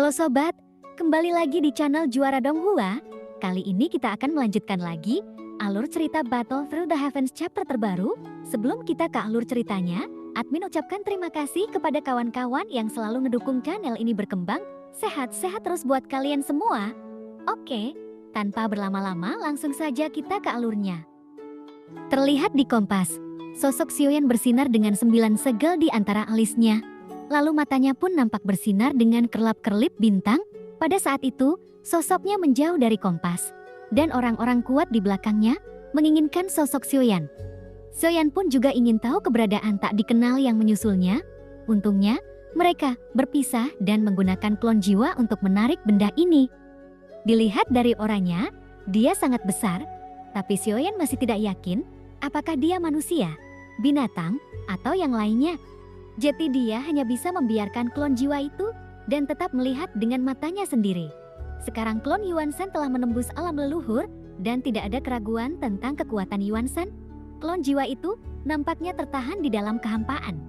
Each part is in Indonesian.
Halo sobat, kembali lagi di channel Juara Donghua. Kali ini kita akan melanjutkan lagi alur cerita Battle Through the Heavens chapter terbaru. Sebelum kita ke alur ceritanya, admin ucapkan terima kasih kepada kawan-kawan yang selalu ngedukung channel ini berkembang. Sehat-sehat terus buat kalian semua. Oke, tanpa berlama-lama langsung saja kita ke alurnya. Terlihat di kompas, sosok Sioyan bersinar dengan 9 segel di antara alisnya. Lalu matanya pun nampak bersinar dengan kerlap-kerlip bintang. Pada saat itu, sosoknya menjauh dari kompas. Dan orang-orang kuat di belakangnya menginginkan sosok Sioyan. Sioyan pun juga ingin tahu keberadaan tak dikenal yang menyusulnya. Untungnya, mereka berpisah dan menggunakan klon jiwa untuk menarik benda ini. Dilihat dari orangnya, dia sangat besar. Tapi Sioyan masih tidak yakin apakah dia manusia, binatang, atau yang lainnya. Jadi dia hanya bisa membiarkan klon jiwa itu dan tetap melihat dengan matanya sendiri. Sekarang klon Yuan Shen telah menembus alam leluhur dan tidak ada keraguan tentang kekuatan Yuan Shen. Klon jiwa itu nampaknya tertahan di dalam kehampaan.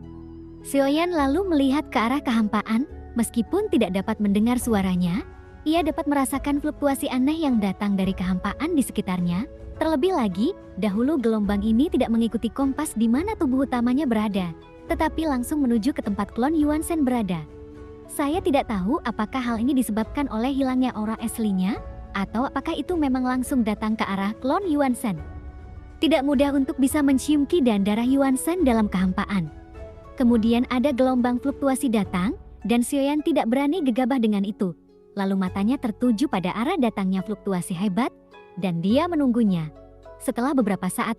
Sioyan lalu melihat ke arah kehampaan, meskipun tidak dapat mendengar suaranya, ia dapat merasakan fluktuasi aneh yang datang dari kehampaan di sekitarnya. Terlebih lagi, dahulu gelombang ini tidak mengikuti kompas di mana tubuh utamanya berada, tetapi langsung menuju ke tempat klon Yuan Shen berada. Saya tidak tahu apakah hal ini disebabkan oleh hilangnya aura aslinya, atau apakah itu memang langsung datang ke arah klon Yuan Shen. Tidak mudah untuk bisa mencium ki dan darah Yuan Shen dalam kehampaan. Kemudian ada gelombang fluktuasi datang, dan Sioyan tidak berani gegabah dengan itu. Lalu matanya tertuju pada arah datangnya fluktuasi hebat, dan dia menunggunya. Setelah beberapa saat,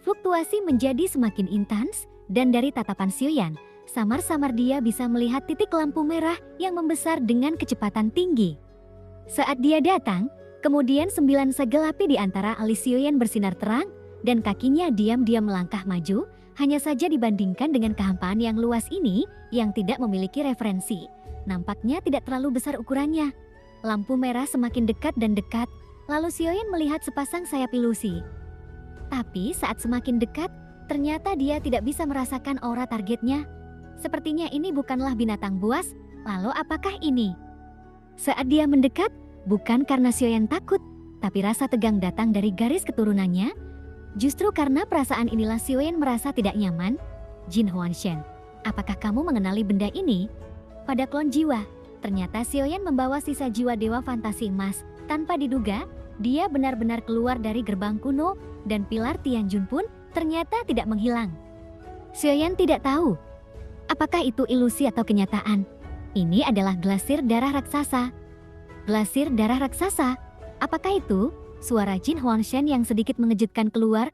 fluktuasi menjadi semakin intens, dan dari tatapan Sioyan, samar-samar dia bisa melihat titik lampu merah yang membesar dengan kecepatan tinggi. Saat dia datang, kemudian 9 segel api di antara alis Sioyan bersinar terang, dan kakinya diam-diam melangkah maju, hanya saja dibandingkan dengan kehampaan yang luas ini, yang tidak memiliki referensi. Nampaknya tidak terlalu besar ukurannya. Lampu merah semakin dekat dan dekat, lalu Sioyan melihat sepasang sayap ilusi. Tapi saat semakin dekat, ternyata dia tidak bisa merasakan aura targetnya. Sepertinya ini bukanlah binatang buas, lalu apakah ini? Saat dia mendekat, bukan karena Sioyan takut, tapi rasa tegang datang dari garis keturunannya. Justru karena perasaan inilah Sioyan merasa tidak nyaman. Jin Huanshen, apakah kamu mengenali benda ini? Pada klon jiwa, ternyata Sioyan membawa sisa jiwa dewa fantasi emas. Tanpa diduga, dia benar-benar keluar dari gerbang kuno, dan pilar Tianjun pun ternyata tidak menghilang. Sioyan tidak tahu apakah itu ilusi atau kenyataan. Ini adalah glasir darah raksasa. Glasir darah raksasa? Apakah itu? Suara Jin Huanshen yang sedikit mengejutkan keluar.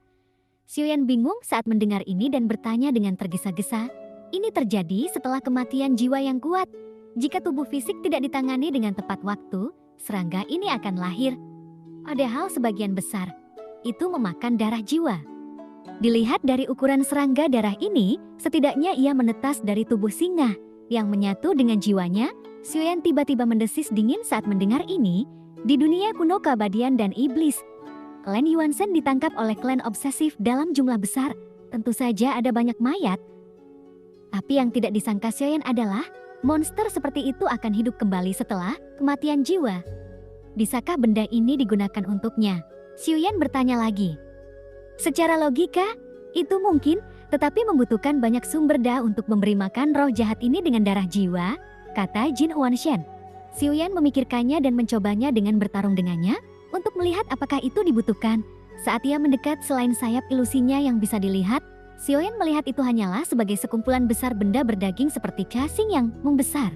Sioyan bingung saat mendengar ini dan bertanya dengan tergesa-gesa. Ini terjadi setelah kematian jiwa yang kuat. Jika tubuh fisik tidak ditangani dengan tepat waktu, serangga ini akan lahir. Padahal sebagian besar itu memakan darah jiwa. Dilihat dari ukuran serangga darah ini, setidaknya ia menetas dari tubuh singa yang menyatu dengan jiwanya. Sioyan tiba-tiba mendesis dingin saat mendengar ini. Di dunia kuno keabadian dan iblis, klan Yuan Shen ditangkap oleh klan obsesif dalam jumlah besar. Tentu saja ada banyak mayat. Tapi yang tidak disangka Sioyan adalah monster seperti itu akan hidup kembali setelah kematian jiwa. Bisakah benda ini digunakan untuknya? Sioyan bertanya lagi. Secara logika, itu mungkin, tetapi membutuhkan banyak sumber daya untuk memberi makan roh jahat ini dengan darah jiwa, kata Jin Huanshen. Sioyan memikirkannya dan mencobanya dengan bertarung dengannya, untuk melihat apakah itu dibutuhkan. Saat ia mendekat selain sayap ilusinya yang bisa dilihat, Sioyan melihat itu hanyalah sebagai sekumpulan besar benda berdaging seperti cacing yang membesar.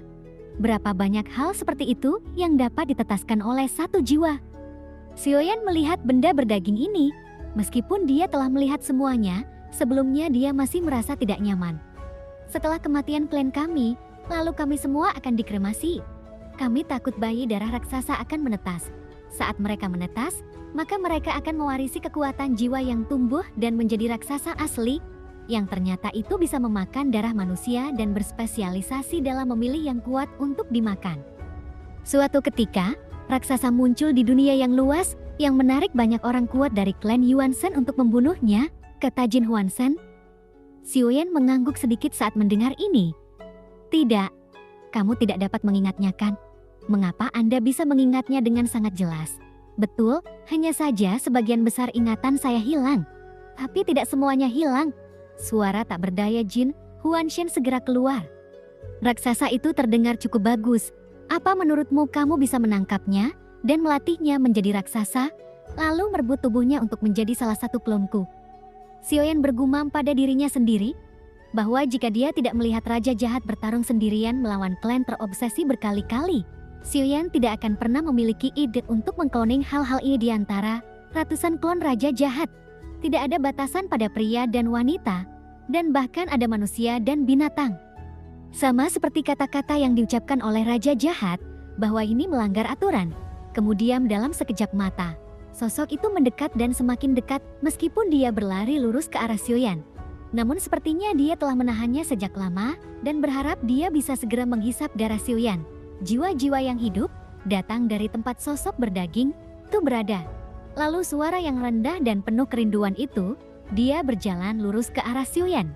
Berapa banyak hal seperti itu yang dapat ditetaskan oleh satu jiwa? Sioyan melihat benda berdaging ini. Meskipun dia telah melihat semuanya, sebelumnya dia masih merasa tidak nyaman. Setelah kematian klan kami, lalu kami semua akan dikremasi. Kami takut bayi darah raksasa akan menetas. Saat mereka menetas, maka mereka akan mewarisi kekuatan jiwa yang tumbuh dan menjadi raksasa asli, yang ternyata itu bisa memakan darah manusia dan berspesialisasi dalam memilih yang kuat untuk dimakan. Suatu ketika, raksasa muncul di dunia yang luas, yang menarik banyak orang kuat dari klan Yuan Shen untuk membunuhnya, kata Jin Huanshen. Sioyan mengangguk sedikit saat mendengar ini. Tidak, kamu tidak dapat mengingatnya kan? Mengapa Anda bisa mengingatnya dengan sangat jelas? Betul, hanya saja sebagian besar ingatan saya hilang. Tapi tidak semuanya hilang. Suara tak berdaya Jin Huanshen segera keluar. Raksasa itu terdengar cukup bagus. Apa menurutmu kamu bisa menangkapnya dan melatihnya menjadi raksasa, lalu merebut tubuhnya untuk menjadi salah satu klonku? Xiaoyan bergumam pada dirinya sendiri bahwa jika dia tidak melihat Raja Jahat bertarung sendirian melawan klan terobsesi berkali-kali, Xiaoyan tidak akan pernah memiliki ide untuk mengkloning hal-hal ini di antara ratusan klon Raja Jahat. Tidak ada batasan pada pria dan wanita, dan bahkan ada manusia dan binatang. Sama seperti kata-kata yang diucapkan oleh Raja Jahat, bahwa ini melanggar aturan. Kemudian dalam sekejap mata, sosok itu mendekat dan semakin dekat meskipun dia berlari lurus ke arah Xiaoyan. Namun sepertinya dia telah menahannya sejak lama dan berharap dia bisa segera menghisap darah Xiaoyan. Jiwa-jiwa yang hidup datang dari tempat sosok berdaging itu berada. Lalu suara yang rendah dan penuh kerinduan itu, dia berjalan lurus ke arah Xiaoyan.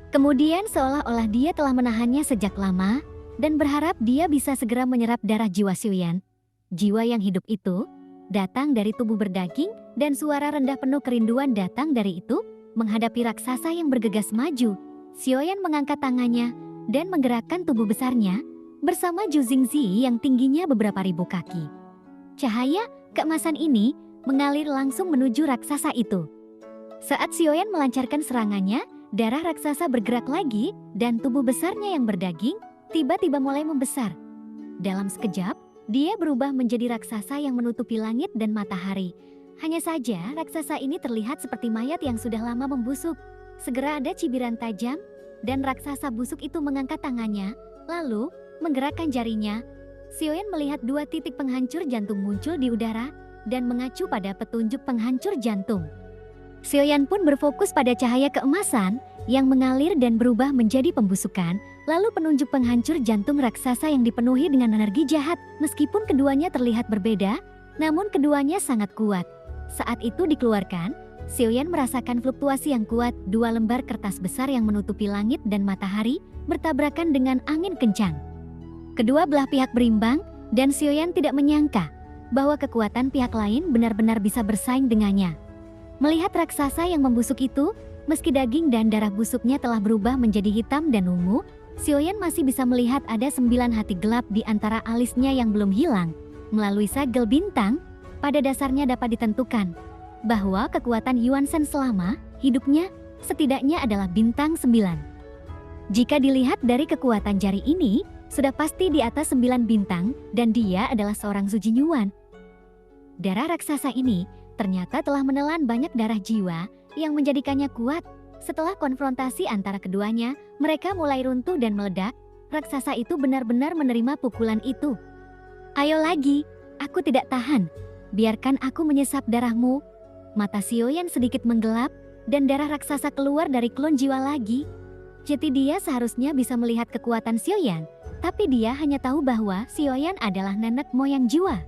Kemudian seolah-olah dia telah menahannya sejak lama dan berharap dia bisa segera menyerap darah jiwa Xiaoyan. Jiwa yang hidup itu datang dari tubuh berdaging dan suara rendah penuh kerinduan datang dari itu menghadapi raksasa yang bergegas maju. Xiaoyan mengangkat tangannya dan menggerakkan tubuh besarnya bersama Zhu Jingzi yang tingginya beberapa ribu kaki. Cahaya keemasan ini mengalir langsung menuju raksasa itu. Saat Xiaoyan melancarkan serangannya, darah raksasa bergerak lagi dan tubuh besarnya yang berdaging tiba-tiba mulai membesar. Dalam sekejap, dia berubah menjadi raksasa yang menutupi langit dan matahari. Hanya saja raksasa ini terlihat seperti mayat yang sudah lama membusuk. Segera ada cibiran tajam dan raksasa busuk itu mengangkat tangannya, lalu menggerakkan jarinya. Xiaoyan melihat dua titik penghancur jantung muncul di udara dan mengacu pada petunjuk penghancur jantung. Xiaoyan pun berfokus pada cahaya keemasan yang mengalir dan berubah menjadi pembusukan, lalu penunjuk penghancur jantung raksasa yang dipenuhi dengan energi jahat. Meskipun keduanya terlihat berbeda, namun keduanya sangat kuat. Saat itu dikeluarkan, Xiaoyan merasakan fluktuasi yang kuat. Dua lembar kertas besar yang menutupi langit dan matahari bertabrakan dengan angin kencang. Kedua belah pihak berimbang, dan Xiaoyan tidak menyangka bahwa kekuatan pihak lain benar-benar bisa bersaing dengannya. Melihat raksasa yang membusuk itu, meski daging dan darah busuknya telah berubah menjadi hitam dan ungu, Xiaoyan masih bisa melihat ada 9 hati gelap di antara alisnya yang belum hilang. Melalui segel bintang, pada dasarnya dapat ditentukan bahwa kekuatan Yuan Shen selama hidupnya setidaknya adalah bintang 9. Jika dilihat dari kekuatan jari ini, sudah pasti di atas 9 bintang dan dia adalah seorang Zujin Yuan. Darah raksasa ini ternyata telah menelan banyak darah jiwa yang menjadikannya kuat. Setelah konfrontasi antara keduanya, mereka mulai runtuh dan meledak. Raksasa itu benar-benar menerima pukulan itu. Ayo lagi, aku tidak tahan. Biarkan aku menyesap darahmu. Mata Xiaoyan sedikit menggelap dan darah raksasa keluar dari klon jiwa lagi. Jadi dia seharusnya bisa melihat kekuatan Xiaoyan, tapi dia hanya tahu bahwa Xiaoyan adalah nenek moyang jiwa.